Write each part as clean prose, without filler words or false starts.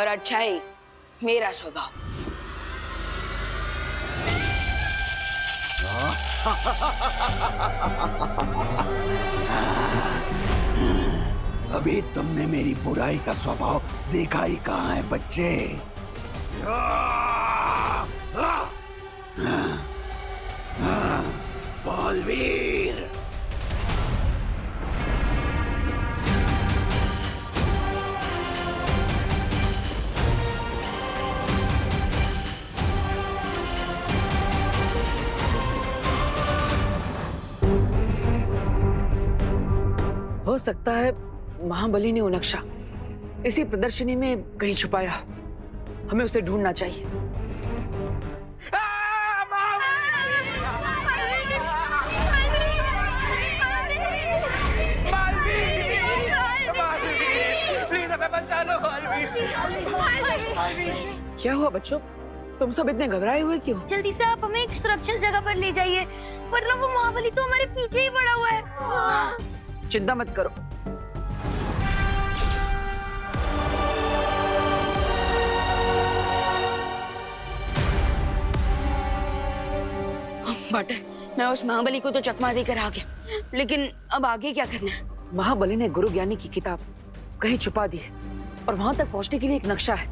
और अच्छाई मेरा स्वभाव। अभी तुमने मेरी बुराई का स्वभाव देखा ही कहाँ है बच्चे। बलवीर, हो सकता है महाबली ने वो नक्शा इसी प्रदर्शनी में कहीं छुपाया। हमें उसे ढूंढना चाहिए। प्लीज हमें बचा लो। क्या हुआ बच्चों, तुम सब इतने घबराए हुए क्यों? जल्दी से आप हमें एक सुरक्षित जगह पर ले जाइए, वरना वो महाबली तो हमारे पीछे ही पड़ा हुआ है। चिंता मत करो। बटर, मैं उस महाबली को तो चकमा देकर आ गया, लेकिन अब आगे क्या करना है? महाबली ने गुरु ज्ञानी की किताब कहीं छुपा दी है और वहां तक पहुंचने के लिए एक नक्शा है,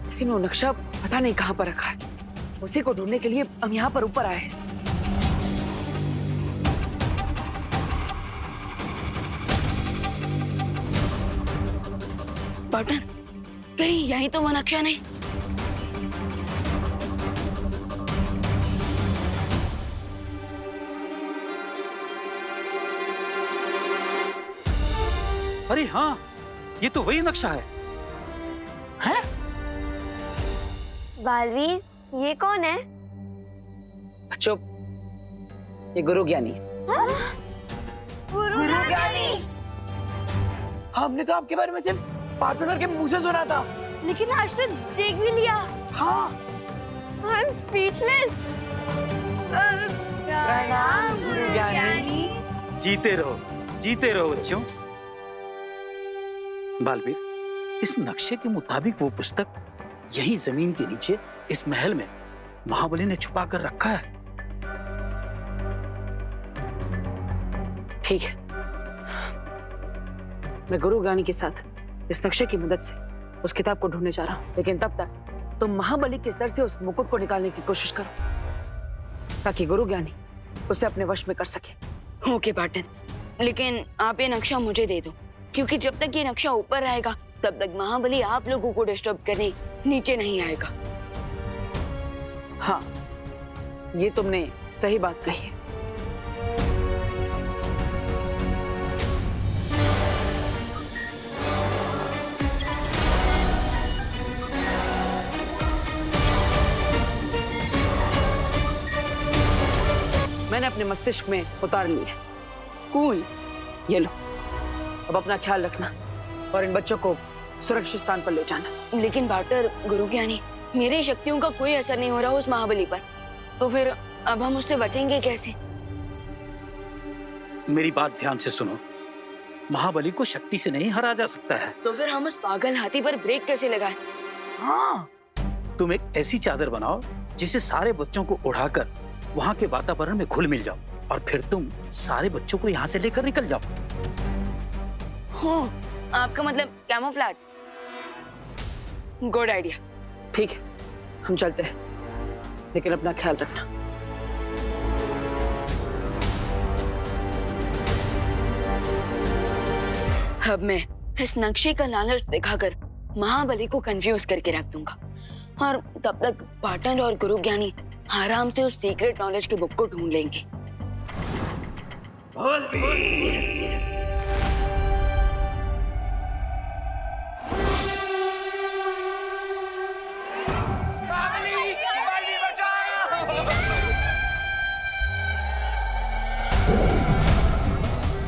लेकिन वो नक्शा पता नहीं कहां पर रखा है। उसी को ढूंढने के लिए हम यहाँ पर ऊपर आए हैं। बटर, कहीं यही तो वो नक्शा नहीं? अरे हाँ, ये तो वही नक्शा है। हैं? बालवीर, ये कौन है? बच्चों, ये गुरु ज्ञानी है। गुरु ज्ञानी। हमने तो आपके बारे में सिर्फ पार्टनर के मुंह से सुना था। लेकिन आज तो देख भी लिया। हाँ, आई एम स्पीचलेस। प्रणाम गुरु ज्ञानी। जीते रहो बच्चों। बालवीर, इस नक्शे के मुताबिक वो पुस्तक यही जमीन के नीचे इस महल में महाबली ने छुपा कर रखा है। ठीक है, मैं गुरु ज्ञानी के साथ इस नक्शे की मदद से उस किताब को ढूंढने जा रहा हूं, लेकिन तब तक तुम महाबली के सर से उस मुकुट को निकालने की कोशिश करो, ताकि गुरु ज्ञानी उसे अपने वश में कर सके। ओके पार्टनर, लेकिन आप ये नक्शा मुझे दे दो, क्योंकि जब तक ये नक्शा ऊपर रहेगा तब तक महाबली आप लोगों को डिस्टर्ब करने नीचे नहीं आएगा। हाँ, ये तुमने सही बात कही है। मैंने अपने मस्तिष्क में उतार ली है। कूल। ये लो, अब अपना ख्याल रखना और इन बच्चों को सुरक्षित स्थान पर ले जाना। लेकिन पार्टनर, गुरु ज्ञानी, मेरी शक्तियों का कोई असर नहीं हो रहा उस महाबली पर, तो फिर अब हम उससे बचेंगे कैसे? मेरी बात ध्यान से सुनो, महाबली को शक्ति से नहीं हरा जा सकता है। तो फिर हम उस पागल हाथी पर ब्रेक कैसे लगाएं? हाँ, तुम एक ऐसी चादर बनाओ जिसे सारे बच्चों को उड़ाकर वहां के वातावरण में घुल मिल जाओ, और फिर तुम सारे बच्चों को यहाँ से लेकर निकल जाओ। हो, आपका मतलब कैमोफ्लेज? Good idea. ठीक है, हम चलते हैं, लेकिन अपना ख्याल रखना। अब मैं इस नक्शे का लालच दिखाकर महाबली को कंफ्यूज करके रख दूंगा, और तब तक पाटन और गुरु ज्ञानी आराम से उस सीक्रेट नॉलेज की बुक को ढूंढ लेंगे। बलवीर,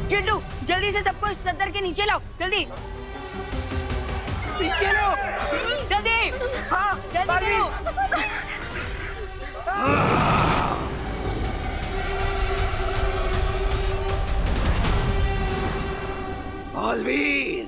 चिंटू, जल्दी से सबको इस चद्दर के नीचे लाओ, जल्दी जल्दी। हाँ, जल्दी करो। बलवीर,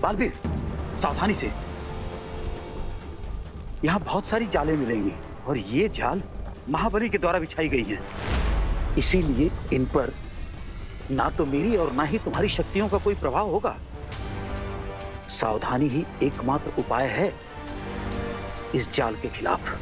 बालवीर, सावधानी से। यहाँ बहुत सारी जालें मिलेंगी और ये जाल महाबली के द्वारा बिछाई गई हैं। इसीलिए इन पर ना तो मेरी और ना ही तुम्हारी शक्तियों का कोई प्रभाव होगा। सावधानी ही एकमात्र उपाय है इस जाल के खिलाफ।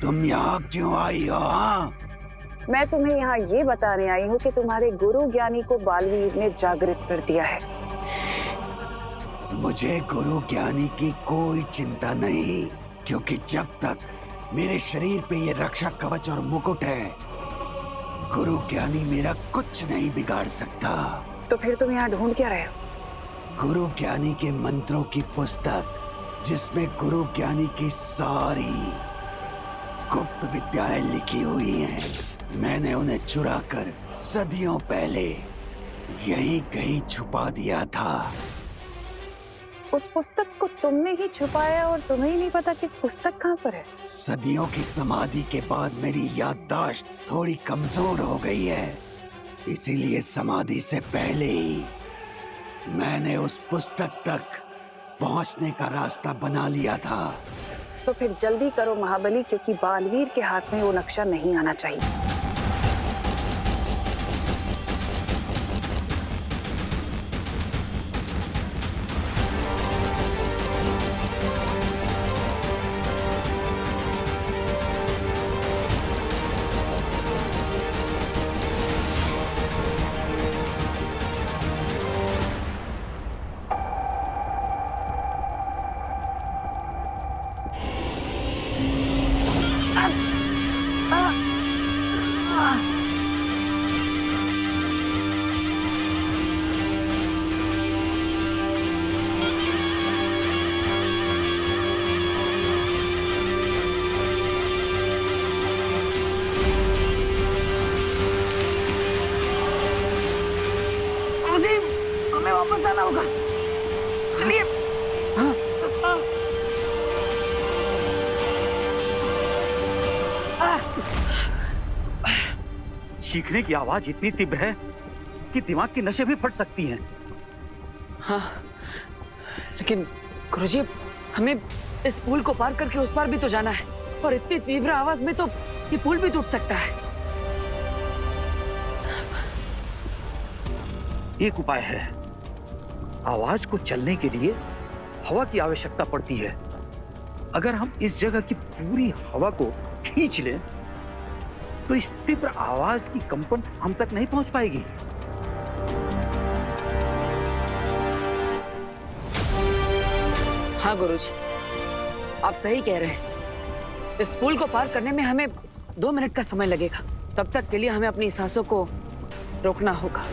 तुम यहाँ क्यों आई हो? हाँ, मैं तुम्हें यहाँ ये बताने आई हूँ कि तुम्हारे गुरु ज्ञानी को बालवीर ने जागृत कर दिया है। मुझे गुरु ज्ञानी की कोई चिंता नहीं, क्योंकि जब तक मेरे शरीर पे ये रक्षा कवच और मुकुट है, गुरु ज्ञानी मेरा कुछ नहीं बिगाड़ सकता। तो फिर तुम यहाँ ढूंढ क्या रहे हो? गुरु ज्ञानी के मंत्रों की पुस्तक, जिसमें गुरु ज्ञानी की सारी गुप्त विद्याएं लिखी हुई हैं। मैंने उन्हें चुराकर सदियों पहले यहीं कहीं छुपा दिया था। उस पुस्तक को तुमने ही छुपाया और तुम्हें ही नहीं पता कि पुस्तक कहाँ पर है? सदियों की समाधि के बाद मेरी याददाश्त थोड़ी कमजोर हो गई है, इसीलिए समाधि से पहले ही मैंने उस पुस्तक तक पहुंचने का रास्ता बना लिया था। तो फिर जल्दी करो महाबली, क्योंकि बालवीर के हाथ में वो नक्शा नहीं आना चाहिए। हमें वापस जाना होगा। चलिए। चीखने की आवाज इतनी तीव्र है कि दिमाग की नसें भी फट सकती हैं। हाँ, लेकिन गुरुजी, हमें इस पुल को पार करके उस पार भी तो जाना है, और इतनी तीव्र आवाज में तो ये पुल भी टूट सकता है। एक उपाय है। आवाज को चलने के लिए हवा की आवश्यकता पड़ती है। अगर हम इस जगह की पूरी हवा को खींच लें तो इस तीव्र आवाज की कंपन हम तक नहीं पहुंच पाएगी। हाँ गुरुजी, आप सही कह रहे हैं। इस पुल को पार करने में हमें 2 मिनट का समय लगेगा। तब तक के लिए हमें अपनी सांसों को रोकना होगा।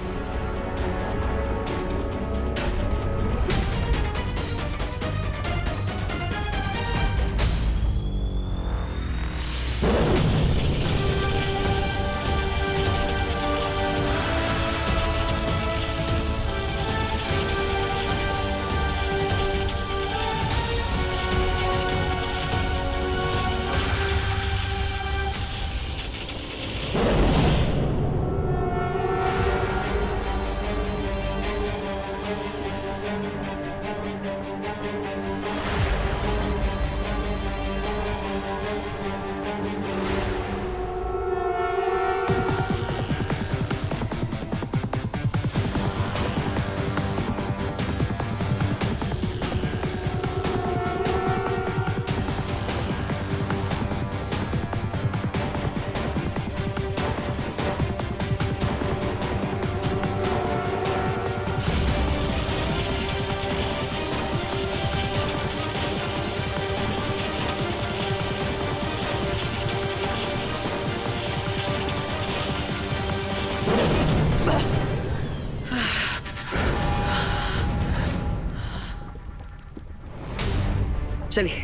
चलिए।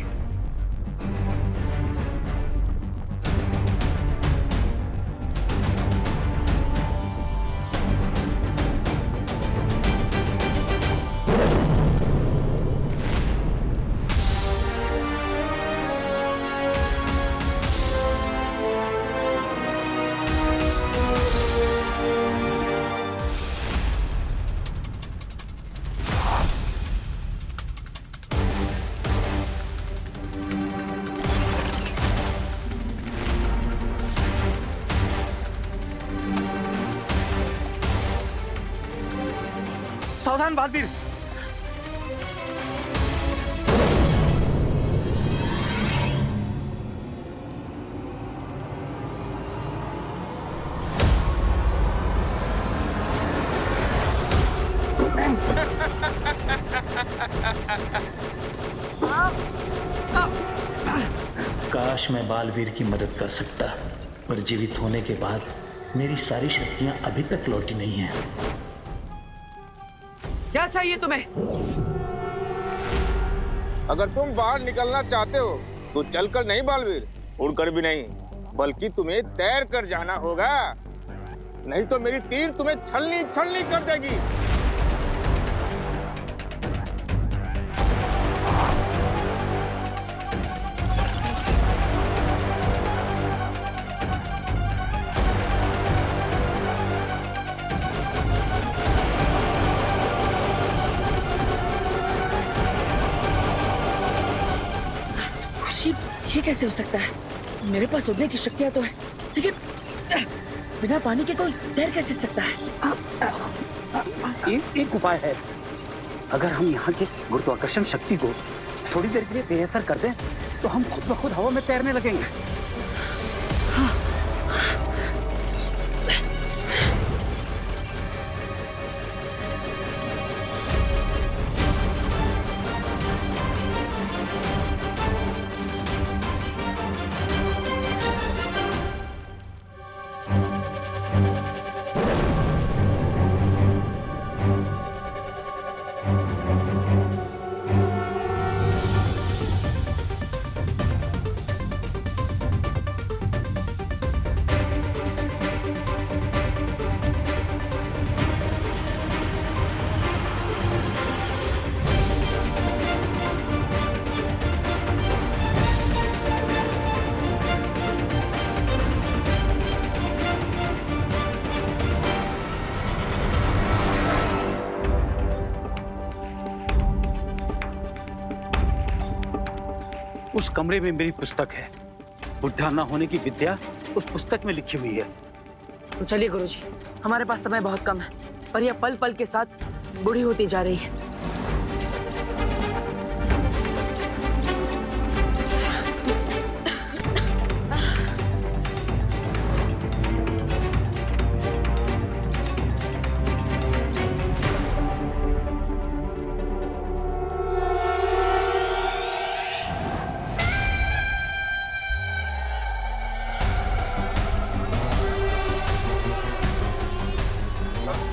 सावधान बालवीर। काश मैं बालवीर की मदद कर सकता, पर जीवित होने के बाद मेरी सारी शक्तियां अभी तक लौटी नहीं हैं। क्या चाहिए तुम्हें? अगर तुम बाहर निकलना चाहते हो तो चलकर नहीं बालवीर, उड़कर भी नहीं, बल्कि तुम्हें तैर कर जाना होगा, नहीं तो मेरी तीर तुम्हें छलनी छलनी कर देगी। ये कैसे हो सकता है? मेरे पास उड़ने की शक्तियां तो है, लेकिन बिना पानी के कोई तैर कैसे सकता है? एक उपाय है। अगर हम यहाँ की गुरुत्वाकर्षण शक्ति को थोड़ी देर के लिए बेअसर कर दें तो हम खुद ब खुद हवा में तैरने लगेंगे। उस कमरे में मेरी पुस्तक है। बुढ़ा न होने की विद्या उस पुस्तक में लिखी हुई है। तो चलिए गुरुजी, हमारे पास समय बहुत कम है, पर यह पल पल के साथ बूढ़ी होती जा रही है।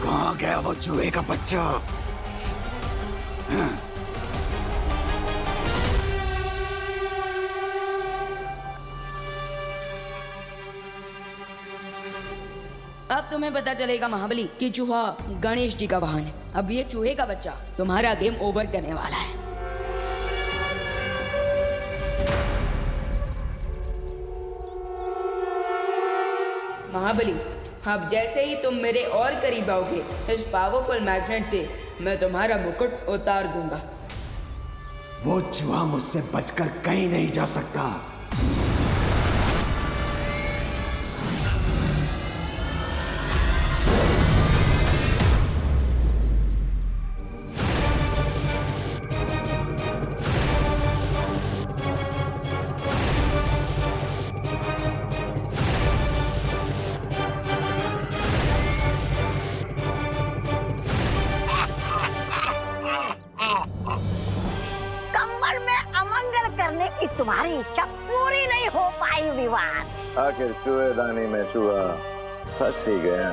कहाँ गया वो चूहे का बच्चा? अब तुम्हें पता चलेगा महाबली कि चूहा गणेश जी का वाहन है। अब ये चूहे का बच्चा तुम्हारा गेम ओवर करने वाला है। महाबली, अब जैसे ही तुम मेरे और करीब आओगे, इस पावरफुल मैग्नेट से मैं तुम्हारा मुकुट उतार दूंगा। वो चूहा मुझसे बचकर कहीं नहीं जा सकता। कंबल में अमंगल करने की तुम्हारी इच्छा पूरी नहीं हो पाई विवान। आखिर चूहेदानी में चूहा फंस ही गया।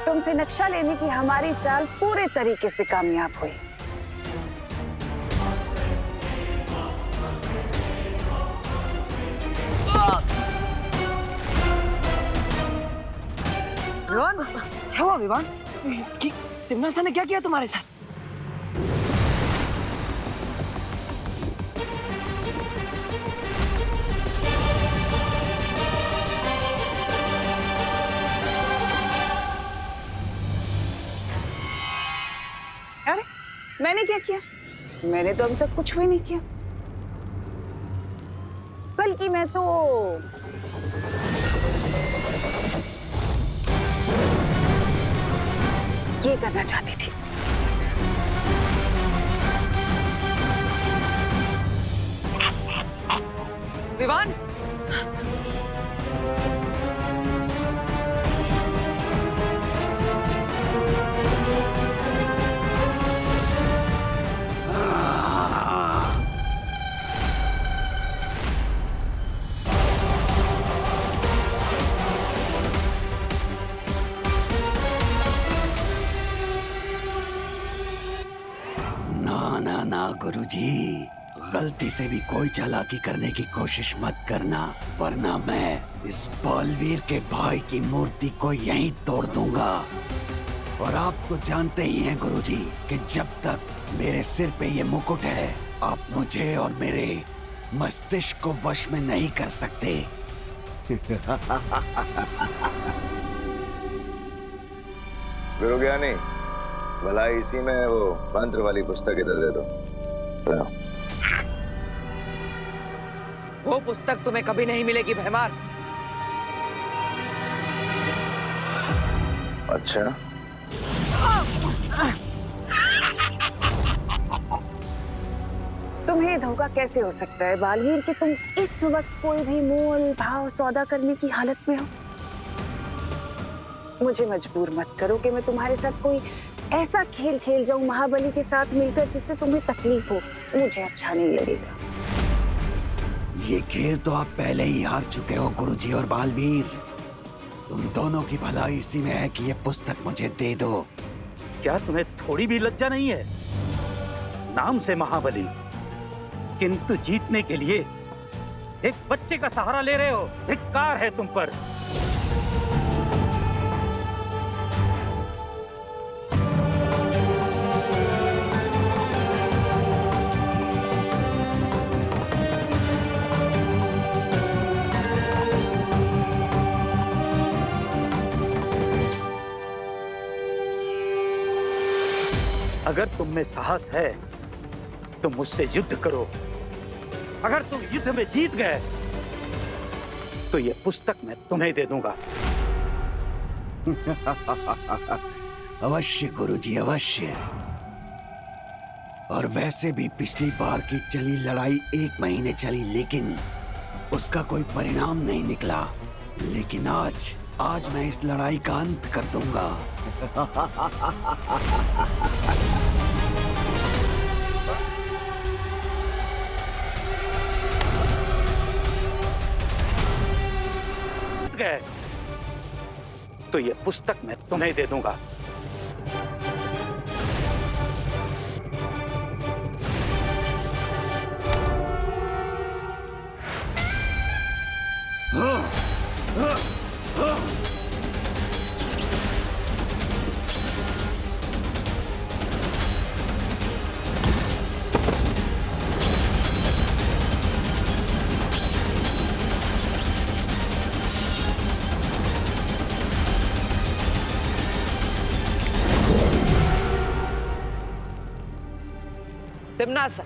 तुमसे नक्शा लेने की हमारी चाल पूरे तरीके से कामयाब हुई। विवान, क्या हुआ विवान? तिम्नासा ने क्या किया तुम्हारे साथ? अरे मैंने क्या किया? मैंने तो अभी तक कुछ भी नहीं किया। कल की मैं तो ये करना चाहती थी। विवान, ना गुरुजी, गलती से भी कोई चालाकी करने की कोशिश मत करना, वरना मैं इस बालवीर के भाई की मूर्ति को यहीं तोड़ दूंगा। और आप तो जानते ही हैं गुरुजी कि जब तक मेरे सिर पे ये मुकुट है, आप मुझे और मेरे मस्तिष्क को वश में नहीं कर सकते। गुरु ज्ञानी, भला इसी में वो मंत्र वाली पुस्तक इधर दे दो। वो पुस्तक तुम्हें कभी नहीं मिलेगी भैमार। अच्छा, तुम्हें धोखा कैसे हो सकता है बालवीर कि तुम इस वक्त कोई भी मोल भाव सौदा करने की हालत में हो? मुझे मजबूर मत करो कि मैं तुम्हारे साथ कोई ऐसा खेल खेल जाऊं महाबली के साथ मिलकर जिससे तुम्हें तकलीफ हो। मुझे अच्छा नहीं लगेगा। ये खेल तो आप पहले ही हार चुके हो गुरुजी और बालवीर। तुम दोनों की भलाई इसी में है कि ये पुस्तक मुझे दे दो। क्या तुम्हें थोड़ी भी लज्जा नहीं है? नाम से महाबली, किंतु जीतने के लिए एक बच्चे का सहारा ले रहे हो। धिक्कार है तुम पर। अगर तुम में साहस है तो मुझसे युद्ध करो। अगर तुम युद्ध में जीत गए तो ये पुस्तक मैं तुम्हें दे दूंगा। अवश्य गुरुजी, अवश्य। और वैसे भी पिछली बार की चली लड़ाई 1 महीने चली, लेकिन उसका कोई परिणाम नहीं निकला। लेकिन आज मैं इस लड़ाई का अंत कर दूंगा। गए तो ये पुस्तक मैं तुम्हें दे दूंगा। तिम्नासा,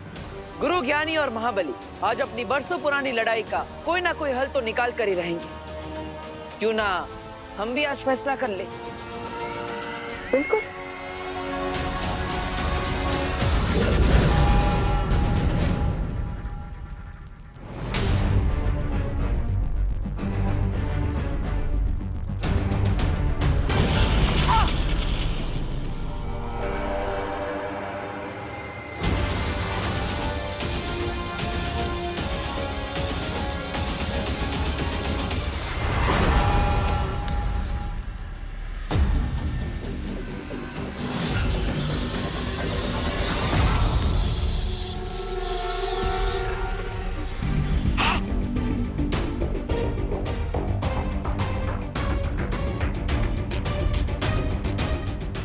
गुरु ज्ञानी और महाबली आज अपनी बरसों पुरानी लड़ाई का कोई ना कोई हल तो निकाल कर ही रहेंगे। क्यों ना हम भी आज फैसला कर ले? बिल्कुल।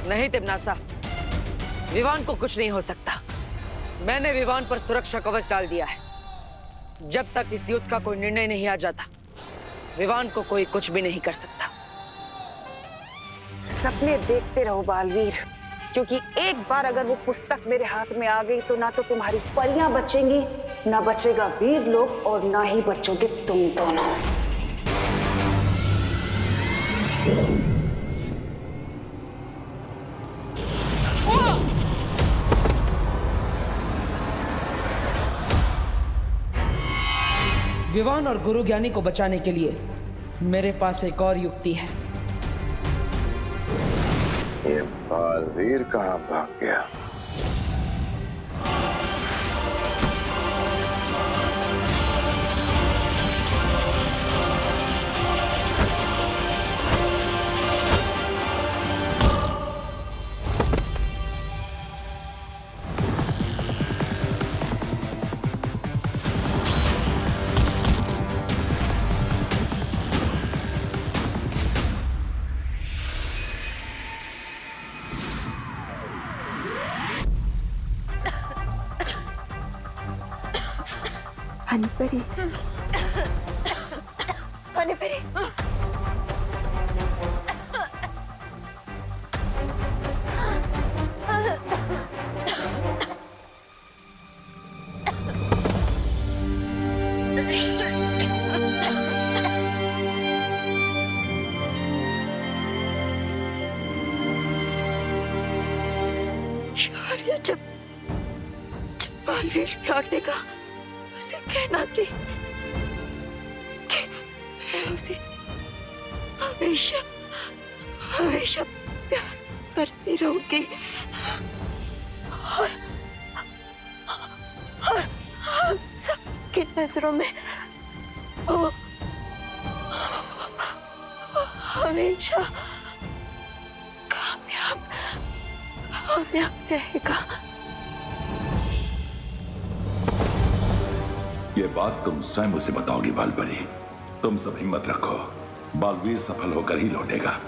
नहीं तिम्नासा, विवान को कुछ नहीं हो सकता। मैंने विवान पर सुरक्षा कवच डाल दिया है। जब तक इस युद्ध का कोई निर्णय नहीं आ जाता, विवान को कोई कुछ भी नहीं कर सकता। सपने देखते रहो बालवीर, क्योंकि एक बार अगर वो पुस्तक मेरे हाथ में आ गई तो ना तो तुम्हारी परियां बचेंगी, ना बचेगा वीर लोग, और ना ही बचोगे तुम दोनों। विवान और गुरु ज्ञानी को बचाने के लिए मेरे पास एक और युक्ति है। ये बालवीर कहाँ भाग गया? हनीपरी, हनीपरी। शौर्य, जब बालवीर लौटने का उसे कहना कि मैं उसे हमेशा हमेशा प्यार करती रहूंगी और हम सबकी नजरों में वो हमेशा कामयाब रहेगा। ये बात तुम स्वयं उसे बताओगी बालपरी। तुम सब हिम्मत रखो, बालवीर सफल होकर ही लौटेगा।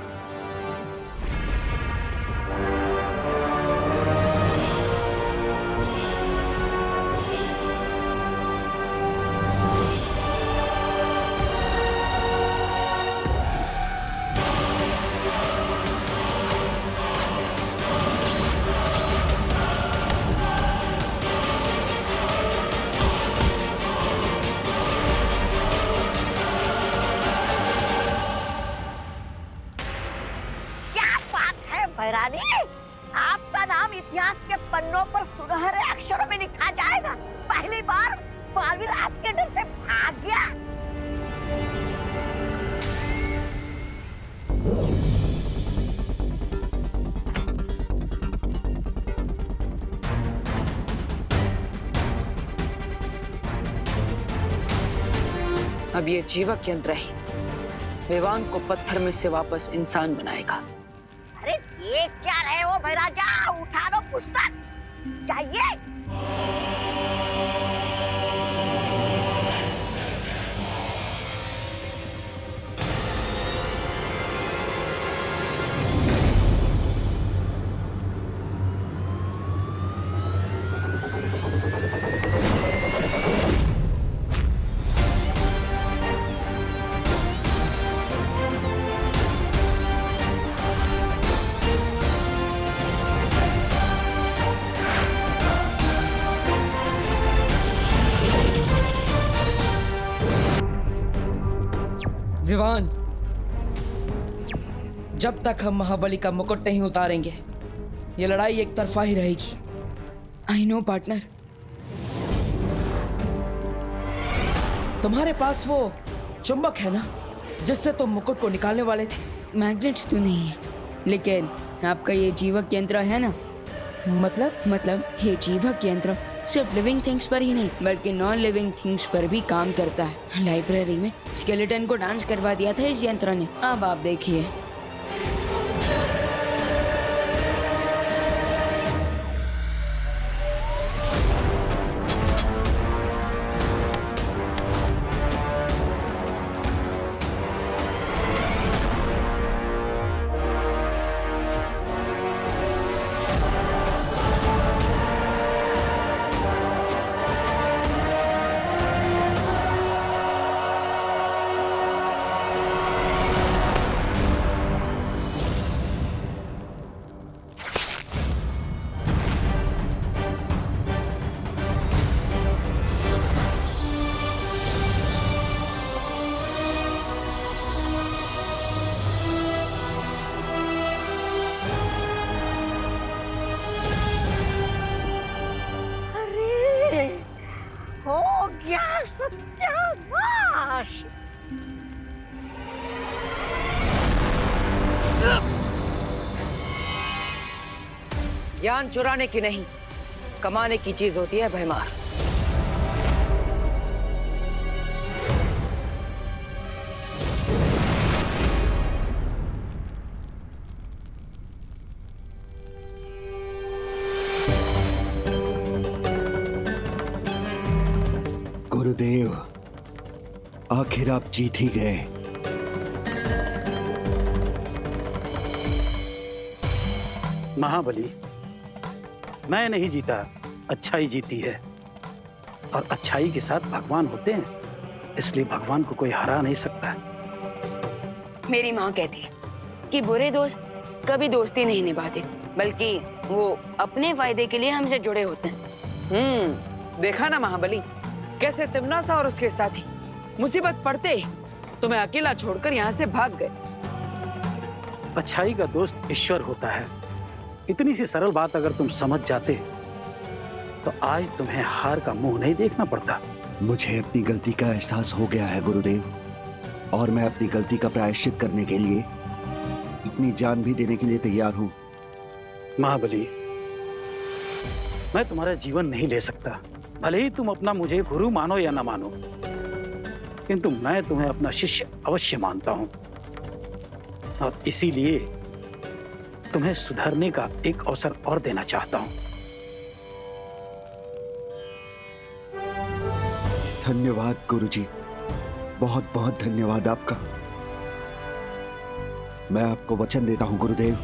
भैरानी, आपका नाम इतिहास के पन्नों पर सुनहरे अक्षरों में लिखा जाएगा। पहली बार बालवीर आपके डर से भाग गया। अब ये जीवक यंत्र ही विवान को पत्थर में से वापस इंसान बनाएगा। अरे ये क्या रहे हो भैराजा, उठा लो पुस्तक, चाहिए। विवान, जब तक हम महाबली का मुकुट नहीं उतारेंगे ये लड़ाई एक तरफा ही रहेगी। I know partner. तुम्हारे पास वो चुंबक है ना जिससे तुम मुकुट को निकालने वाले थे? मैग्नेट्स तो नहीं है, लेकिन आपका ये जीवक यंत्र है ना। मतलब ये जीवक यंत्र सिर्फ लिविंग थिंग्स पर ही नहीं बल्कि नॉन लिविंग थिंग्स पर भी काम करता है। लाइब्रेरी में स्केलेटन को डांस करवा दिया था इस यंत्र ने। अब आप देखिए। गया सत्यानाश। ज्ञान चुराने की नहीं, कमाने की चीज होती है भयमार। गुरुदेव, आखिर आप जीत ही गए। महाबली, मैं नहीं जीता, अच्छाई जीती है। और अच्छाई के साथ भगवान होते हैं, इसलिए भगवान को कोई हरा नहीं सकता। मेरी माँ कहती है कि बुरे दोस्त कभी दोस्ती नहीं निभाते, बल्कि वो अपने फायदे के लिए हमसे जुड़े होते हैं। देखा ना महाबली, कैसे तिमनासा और उसके साथी मुसीबत पड़ते ही तुम्हें अकेला छोड़कर यहाँ से भाग गए। अच्छाई का दोस्त ईश्वर होता है। इतनी सी सरल बात अगर तुम समझ जाते तो आज तुम्हें हार का मुंह नहीं देखना पड़ता। मुझे अपनी गलती का एहसास हो गया है गुरुदेव, और मैं अपनी गलती का प्रायश्चित करने के लिए अपनी जान भी देने के लिए तैयार हूं। महाबली, मैं तुम्हारा जीवन नहीं ले सकता, भले ही तुम अपना मुझे गुरु मानो या ना मानो, किंतु मैं तुम्हें अपना शिष्य अवश्य मानता हूं। और इसीलिए तुम्हें सुधरने का एक अवसर और देना चाहता हूं। धन्यवाद गुरुजी, बहुत बहुत धन्यवाद आपका। मैं आपको वचन देता हूं गुरुदेव,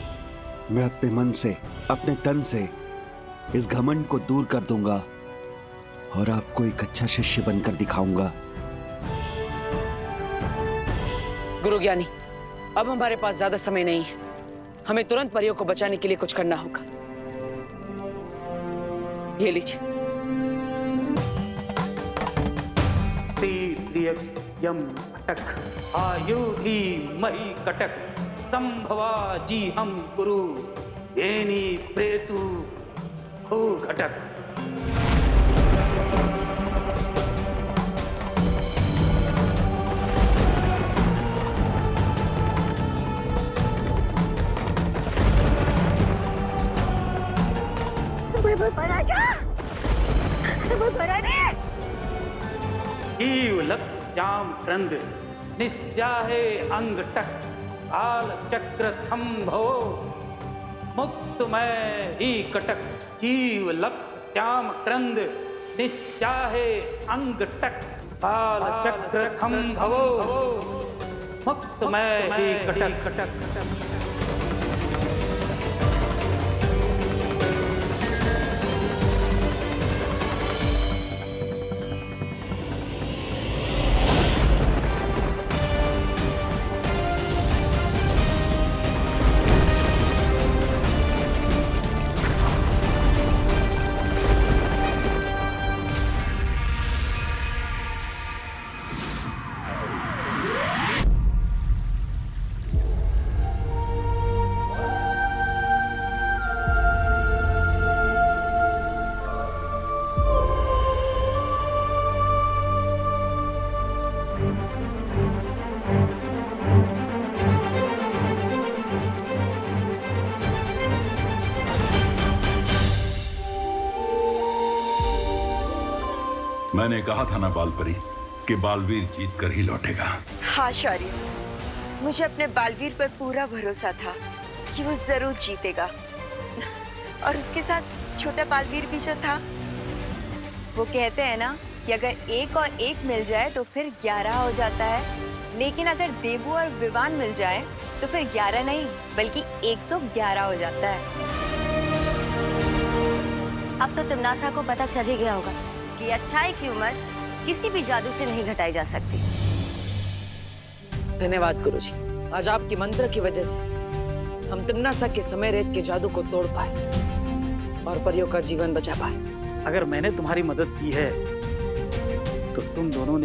मैं अपने मन से, अपने तन से इस घमंड को दूर कर दूंगा और आपको एक अच्छा शिष्य बनकर दिखाऊंगा। गुरु ज्ञानी, अब हमारे पास ज्यादा समय नहीं है, हमें तुरंत परियों को बचाने के लिए कुछ करना होगा। ये लीजिए। यम कटक आयुधि मरी कटक संभवा जी हम गुरु येनी प्रेतु हो घटक। लक श्याम क्रंद निस्याहे अंग टक काल चक्र थम्भो मुक्तमय ही कटक। जीव लक श्याम क्रंद निस्याहे अंग टक काल चक्र थम्भो मुक्तमय ही कटक कटक। मैंने कहा था ना बालपरी कि बालवीर जीत कर ही लौटेगा। हाँ शौर्य, मुझे अपने बालवीर पर पूरा भरोसा था कि वो जरूर जीतेगा। और उसके साथ छोटा बालवीर भी जो था। वो कहते हैं ना कि अगर एक और एक मिल जाए तो फिर 11 हो जाता है, लेकिन अगर देवू और विवान मिल जाए तो फिर 11 नहीं बल्कि 111 हो जाता है। अब तो तिमनासा को पता चल ही गया होगा कि अच्छाई की उम्र किसी भी जादू से नहीं घटाई जा सकती। धन्यवाद गुरुजी, आज आपकी मंत्र की वजह से हम तिमनासा के समय रेत के जादू को तोड़ पाए और परियों का जीवन बचा पाए। अगर मैंने तुम्हारी मदद की है तो तुम दोनों ने